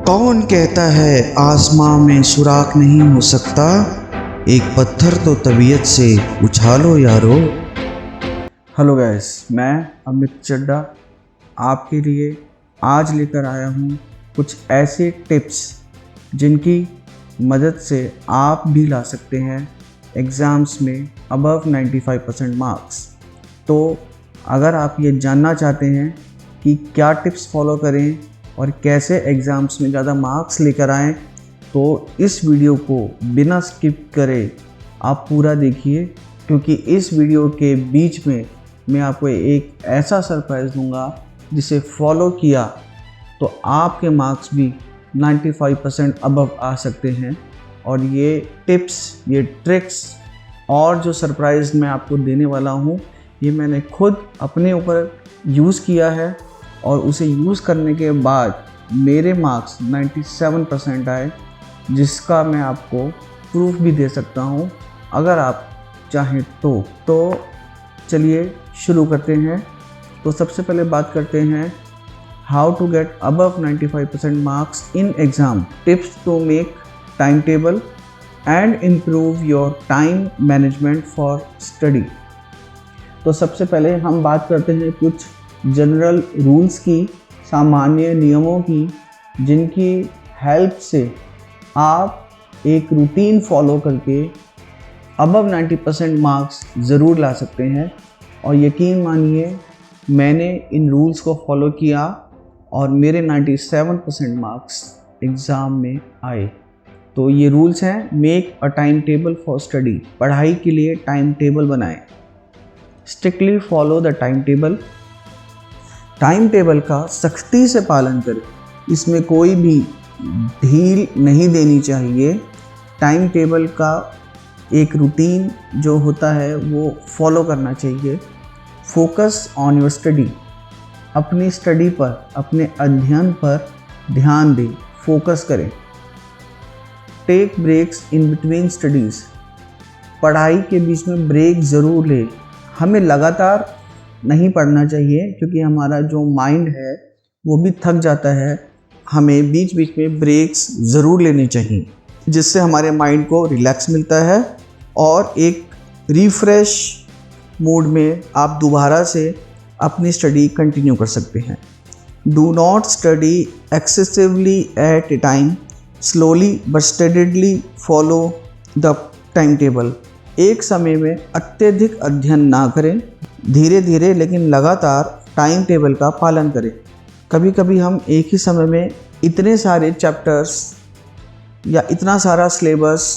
कौन कहता है आसमां में सुराख नहीं हो सकता, एक पत्थर तो तबीयत से उछालो यारो। हेलो गैस, मैं अमित चड्डा आपके लिए आज लेकर आया हूँ कुछ ऐसे टिप्स जिनकी मदद से आप भी ला सकते हैं एग्ज़ाम्स में अबव 95% मार्क्स। तो अगर आप ये जानना चाहते हैं कि क्या टिप्स फॉलो करें और कैसे एग्ज़ाम्स में ज़्यादा मार्क्स लेकर आएँ, तो इस वीडियो को बिना स्किप करे आप पूरा देखिए, क्योंकि इस वीडियो के बीच में मैं आपको एक ऐसा सरप्राइज़ दूंगा जिसे फॉलो किया तो आपके मार्क्स भी 95% अबव आ सकते हैं। और ये टिप्स, ये ट्रिक्स और जो सरप्राइज़ मैं आपको देने वाला हूँ, ये मैंने खुद अपने ऊपर यूज़ किया है और उसे यूज़ करने के बाद मेरे मार्क्स 97% आए, जिसका मैं आपको प्रूफ भी दे सकता हूँ अगर आप चाहें तो चलिए शुरू करते हैं। तो सबसे पहले बात करते हैं how to get above 95% marks in exam, tips to make time table and improve your time management for study. तो सबसे पहले हम बात करते हैं कुछ जनरल रूल्स की, सामान्य नियमों की, जिनकी हेल्प से आप एक रूटीन फॉलो करके अबव 90% मार्क्स ज़रूर ला सकते हैं। और यकीन मानिए, मैंने इन रूल्स को फॉलो किया और मेरे 97% मार्क्स एग्ज़ाम में आए। तो ये रूल्स हैं: make a time table for study, पढ़ाई के लिए टाइम टेबल बनाएं। Strictly follow the time table, time table का सख्ती से पालन करें, इसमें कोई भी ढील नहीं देनी चाहिए। टाइम टेबल का एक रूटीन जो होता है वो फॉलो करना चाहिए। फोकस ऑन योर स्टडी, अपनी स्टडी पर, अपने अध्ययन पर ध्यान दें, फोकस करें। Take breaks in between studies, पढ़ाई के बीच में ब्रेक ज़रूर लें। हमें लगातार नहीं पढ़ना चाहिए, क्योंकि हमारा जो माइंड है वो भी थक जाता है। हमें बीच बीच में ब्रेक्स ज़रूर लेने चाहिए, जिससे हमारे माइंड को रिलैक्स मिलता है और एक रिफ़्रेश मूड में आप दोबारा से अपनी स्टडी कंटिन्यू कर सकते हैं। Do not study excessively at a time, slowly but steadily follow the time table. एक समय में अत्यधिक अध्ययन ना करें, धीरे धीरे लेकिन लगातार टाइम टेबल का पालन करें। कभी कभी हम एक ही समय में इतने सारे चैप्टर्स या इतना सारा सिलेबस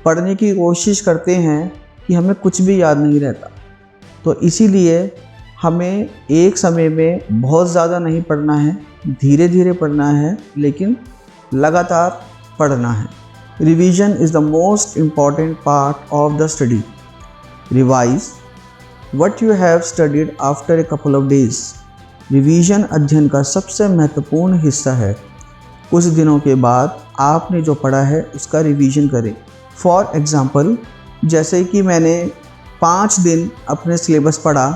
पढ़ने की कोशिश करते हैं कि हमें कुछ भी याद नहीं रहता। तो इसीलिए हमें एक समय में बहुत ज़्यादा नहीं पढ़ना है, धीरे धीरे पढ़ना है, लेकिन लगातार पढ़ना है। Revision is the most important part of the study. Revise what you have studied after a couple of days। Revision अध्ययन का सबसे महत्वपूर्ण हिस्सा है। कुछ दिनों के बाद आपने जो पढ़ा है उसका रिवीजन करें। फॉर एग्ज़ाम्पल, जैसे कि मैंने 5 दिन अपने सिलेबस पढ़ा,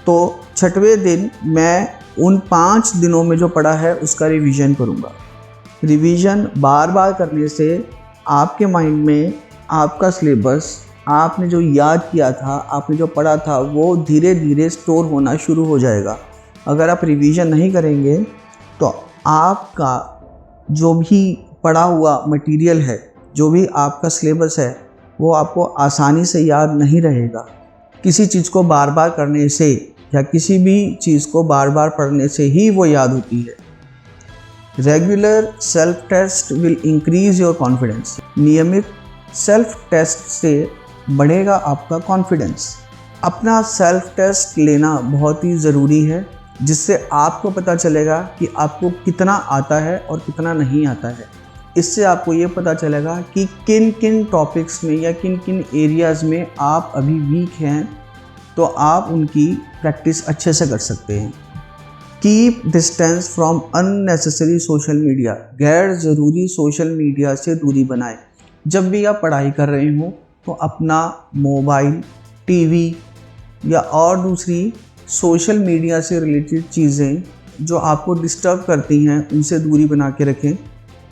तो 6वें दिन मैं उन 5 दिनों में जो पढ़ा है उसका रिवीजन करूँगा। रिवीजन बार बार करने से आपके माइंड में आपका सिलेबस, आपने जो याद किया था, आपने जो पढ़ा था, वो धीरे धीरे स्टोर होना शुरू हो जाएगा। अगर आप रिवीजन नहीं करेंगे तो आपका जो भी पढ़ा हुआ मटेरियल है, जो भी आपका सिलेबस है, वो आपको आसानी से याद नहीं रहेगा। किसी चीज़ को बार बार करने से या किसी भी चीज़ को बार बार पढ़ने से ही वो याद होती है। Regular self test will increase your confidence, नियमित सेल्फ टेस्ट से बढ़ेगा आपका कॉन्फिडेंस। अपना सेल्फ टेस्ट लेना बहुत ही ज़रूरी है, जिससे आपको पता चलेगा कि आपको कितना आता है और कितना नहीं आता है। इससे आपको ये पता चलेगा कि किन किन टॉपिक्स में या किन किन एरियाज़ में आप अभी वीक हैं, तो आप उनकी प्रैक्टिस अच्छे से कर सकते हैं। Keep distance from unnecessary social media, गैर ज़रूरी सोशल मीडिया से दूरी बनाएं। जब भी आप पढ़ाई कर रहे हो तो अपना मोबाइल, टीवी या और दूसरी सोशल मीडिया से रिलेटेड चीज़ें जो आपको डिस्टर्ब करती हैं उनसे दूरी बना के रखें।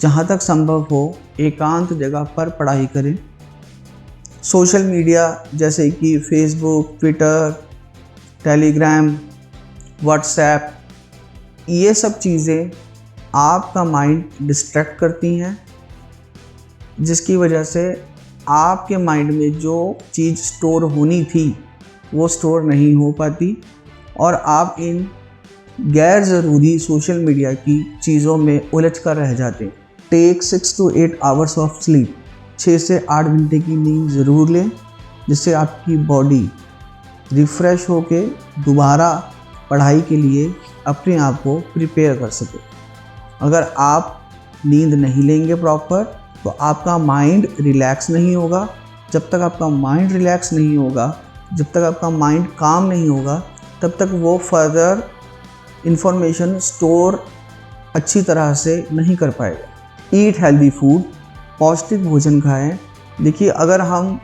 जहाँ तक संभव हो एकांत जगह पर पढ़ाई करें। सोशल मीडिया जैसे कि फेसबुक, ट्विटर, टेलीग्राम, व्हाट्सएप, ये सब चीज़ें आपका माइंड डिस्ट्रैक्ट करती हैं, जिसकी वजह से आपके माइंड में जो चीज़ स्टोर होनी थी वो स्टोर नहीं हो पाती और आप इन गैर ज़रूरी सोशल मीडिया की चीज़ों में उलझ कर रह जाते हैं। Take 6 to 8 hours of sleep, 6 से 8 घंटे की नींद ज़रूर लें, जिससे आपकी बॉडी रिफ़्रेश होके दोबारा पढ़ाई के लिए अपने आप को प्रिपेयर कर सके। अगर आप नींद नहीं लेंगे प्रॉपर तो आपका माइंड रिलैक्स नहीं होगा। जब तक आपका माइंड रिलैक्स नहीं होगा, जब तक आपका माइंड काम नहीं होगा, तब तक वो फर्दर इंफॉर्मेशन स्टोर अच्छी तरह से नहीं कर पाएगा। ईट हेल्दी फूड, पौष्टिक भोजन खाएं। देखिए, अगर हम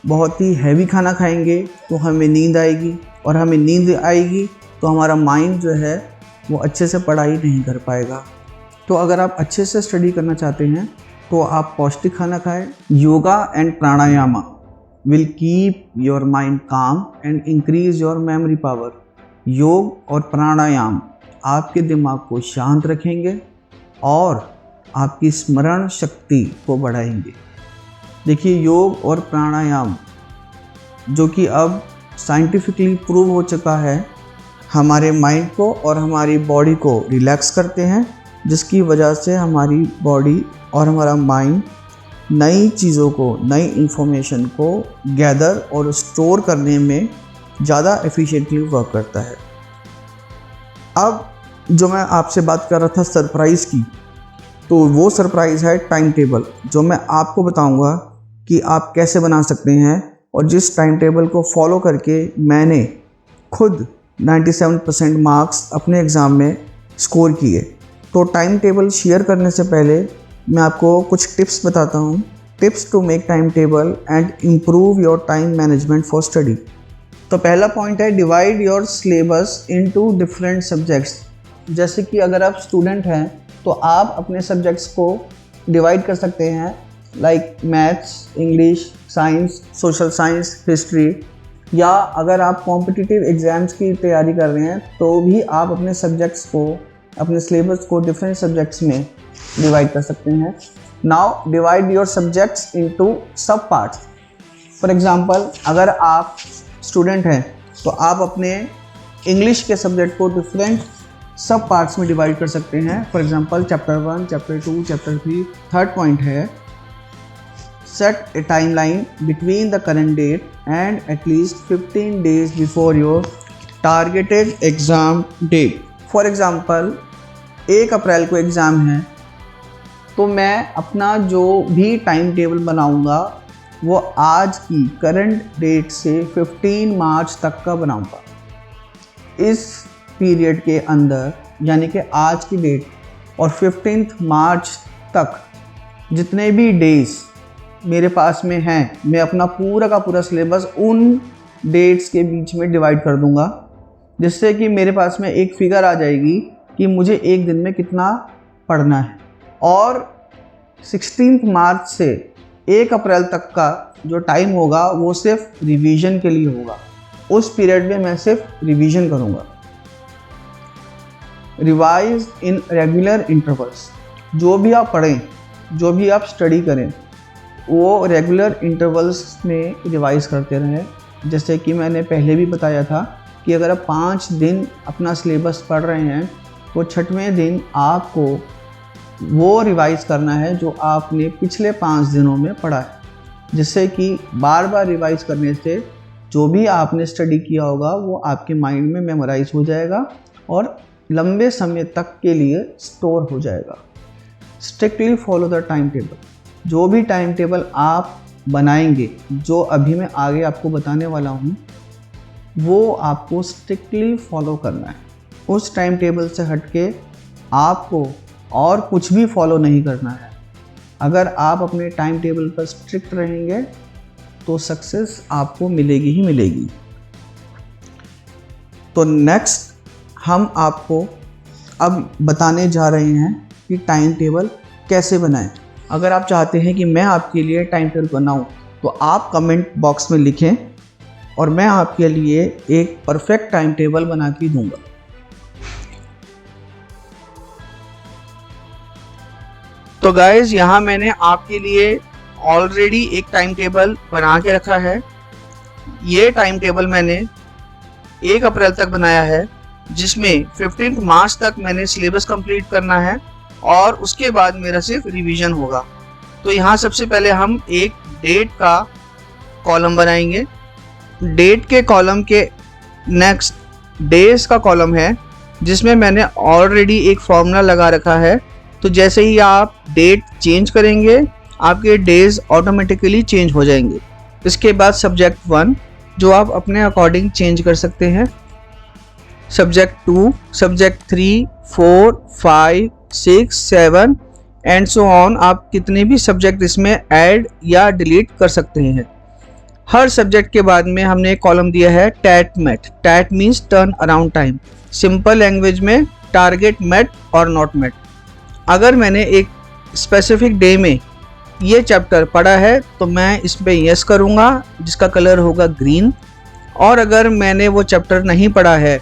बहुत ही हैवी खाना खाएंगे तो हमें नींद आएगी और हमें नींद आएगी तो हमारा माइंड जो है वो अच्छे से पढ़ाई नहीं कर पाएगा। तो अगर आप अच्छे से स्टडी करना चाहते हैं तो आप पौष्टिक खाना खाएं। Yoga and pranayama will keep your mind calm and increase your memory power. योग और प्राणायाम आपके दिमाग को शांत रखेंगे और आपकी स्मरण शक्ति को बढ़ाएंगे। देखिए, योग और प्राणायाम जो कि अब साइंटिफिकली प्रूव हो चुका है, हमारे माइंड को और हमारी बॉडी को रिलैक्स करते हैं, जिसकी वजह से हमारी बॉडी और हमारा माइंड नई चीज़ों को, नई इन्फॉर्मेशन को गैदर और स्टोर करने में ज़्यादा एफिशिएंटली वर्क करता है। अब जो मैं आपसे बात कर रहा था सरप्राइज़ की, तो वो सरप्राइज़ है टाइम टेबल, जो मैं आपको बताऊंगा कि आप कैसे बना सकते हैं और जिस टाइम टेबल को फॉलो करके मैंने खुद 97% मार्क्स अपने एग्ज़ाम में स्कोर किए। तो टाइम टेबल शेयर करने से पहले मैं आपको कुछ टिप्स बताता हूँ। Tips to make time table and improve your time management for study. तो पहला पॉइंट है divide your syllabus into different subjects. जैसे कि अगर आप स्टूडेंट हैं तो आप अपने सब्जेक्ट्स को डिवाइड कर सकते हैं, like maths, English, science, social science, history, या अगर आप कॉम्पिटिटिव एग्ज़ाम्स की तैयारी कर रहे हैं तो भी आप अपने सब्जेक्ट्स को, अपने सिलेबस को डिफरेंट सब्जेक्ट्स में डिवाइड कर सकते हैं। Now divide your subjects into सब पार्ट्स। फॉर एग्जांपल, अगर आप स्टूडेंट हैं तो आप अपने इंग्लिश के सब्जेक्ट को डिफरेंट सब पार्ट्स में डिवाइड कर सकते हैं। For example, chapter 1, chapter 2, chapter 3। Third point है set a timeline between the current date and at least 15 days before your targeted exam date. For example, 1 अप्रैल को एग्ज़ाम है तो मैं अपना जो भी टाइम टेबल बनाऊंगा वो आज की करंट डेट से 15 मार्च तक का बनाऊंगा। इस पीरियड के अंदर, यानी कि आज की डेट और 15 मार्च तक जितने भी डेज मेरे पास में हैं, मैं अपना पूरा का पूरा सिलेबस उन डेट्स के बीच में डिवाइड कर दूंगा, जिससे कि मेरे पास में एक फिगर आ जाएगी कि मुझे एक दिन में कितना पढ़ना है। और 16 मार्च से 1 अप्रैल तक का जो टाइम होगा वो सिर्फ रिवीजन के लिए होगा। उस पीरियड में मैं सिर्फ रिवीजन करूँगा। Revise in regular intervals. जो भी आप पढ़ें, जो भी आप स्टडी करें, वो रेगुलर इंटरवल्स में रिवाइज करते रहें। जैसे कि मैंने पहले भी बताया था कि अगर आप 5 दिन अपना सिलेबस पढ़ रहे हैं तो 6वें दिन आपको वो रिवाइज करना है जो आपने पिछले 5 दिनों में पढ़ा है, जिससे कि बार बार रिवाइज करने से जो भी आपने स्टडी किया होगा वो आपके माइंड में मेमोराइज हो जाएगा और लंबे समय तक के लिए स्टोर हो जाएगा। Strictly follow the time table. जो भी टाइम टेबल आप बनाएंगे, जो अभी मैं आगे आपको बताने वाला हूँ, वो आपको स्ट्रिक्टली फॉलो करना है। उस टाइम टेबल से हटके आपको और कुछ भी फॉलो नहीं करना है। अगर आप अपने टाइम टेबल पर स्ट्रिक्ट रहेंगे तो सक्सेस आपको मिलेगी ही मिलेगी। तो नेक्स्ट हम आपको अब बताने जा रहे हैं कि टाइम टेबल कैसे बनाएं। अगर आप चाहते हैं कि मैं आपके लिए टाइम टेबल बनाऊं तो आप कमेंट बॉक्स में लिखें और मैं आपके लिए एक परफेक्ट टाइम टेबल बना के दूंगा। तो गाइज़, यहाँ मैंने आपके लिए ऑलरेडी एक टाइम टेबल बना के रखा है। ये टाइम टेबल मैंने 1 अप्रैल तक बनाया है, जिसमें 15 मार्च तक मैंने सिलेबस कंप्लीट करना है और उसके बाद मेरा सिर्फ रिवीजन होगा। तो यहाँ सबसे पहले हम एक डेट का कॉलम बनाएंगे। डेट के कॉलम के नेक्स्ट डेज का कॉलम है, जिसमें मैंने ऑलरेडी एक फॉर्मूला लगा रखा है। तो जैसे ही आप डेट चेंज करेंगे आपके डेज ऑटोमेटिकली चेंज हो जाएंगे। इसके बाद सब्जेक्ट 1 जो आप अपने अकॉर्डिंग चेंज कर सकते हैं, subject 2, subject 3, 4, 5, 6, 7 and so on. आप कितने भी सब्जेक्ट इसमें ऐड या डिलीट कर सकते हैं। हर सब्जेक्ट के बाद में हमने एक कॉलम दिया है TAT met. TAT means turn around time, simple language में टारगेट मेट और नॉट मेट। अगर मैंने एक स्पेसिफिक डे में ये चैप्टर पढ़ा है तो मैं इस पर यस करूँगा, जिसका कलर होगा ग्रीन। और अगर मैंने वो चैप्टर नहीं पढ़ा है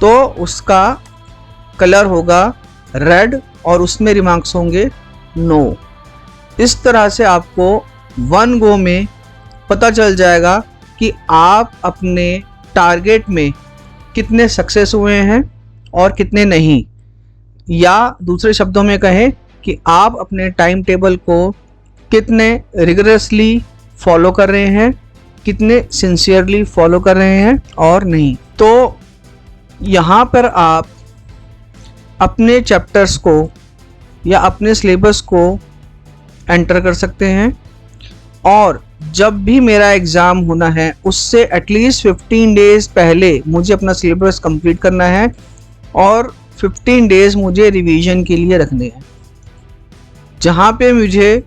तो उसका कलर होगा रेड और उसमें रिमार्क्स होंगे नो। इस तरह से आपको 1 गो में पता चल जाएगा कि आप अपने टारगेट में कितने सक्सेस हुए हैं और कितने नहीं, या दूसरे शब्दों में कहें कि आप अपने टाइम टेबल को कितने रिगरसली फॉलो कर रहे हैं, कितने सिंसियरली फॉलो कर रहे हैं और नहीं। तो यहाँ पर आप अपने चैप्टर्स को या अपने सिलेबस को एंटर कर सकते हैं और जब भी मेरा एग्ज़ाम होना है उससे एटलीस्ट 15 डेज़ पहले मुझे अपना सिलेबस कंप्लीट करना है और 15 डेज़ मुझे रिवीजन के लिए रखने हैं। जहाँ पे मुझे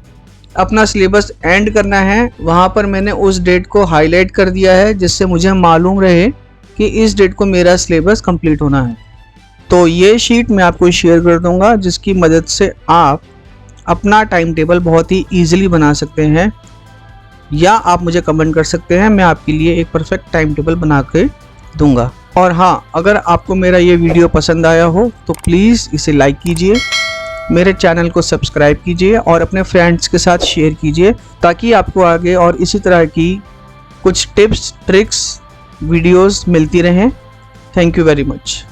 अपना सिलेबस एंड करना है वहाँ पर मैंने उस डेट को हाईलाइट कर दिया है, जिससे मुझे मालूम रहे कि इस डेट को मेरा सिलेबस कंप्लीट होना है। तो ये शीट मैं आपको शेयर कर दूँगा, जिसकी मदद से आप अपना टाइम टेबल बहुत ही ईजिली बना सकते हैं, या आप मुझे कमेंट कर सकते हैं, मैं आपके लिए एक परफेक्ट टाइम टेबल बना के दूँगा। और हाँ, अगर आपको मेरा ये वीडियो पसंद आया हो तो प्लीज़ इसे लाइक कीजिए, मेरे चैनल को सब्सक्राइब कीजिए और अपने फ्रेंड्स के साथ शेयर कीजिए, ताकि आपको आगे और इसी तरह की कुछ टिप्स ट्रिक्स वीडियोस मिलती रहें। Thank you very much.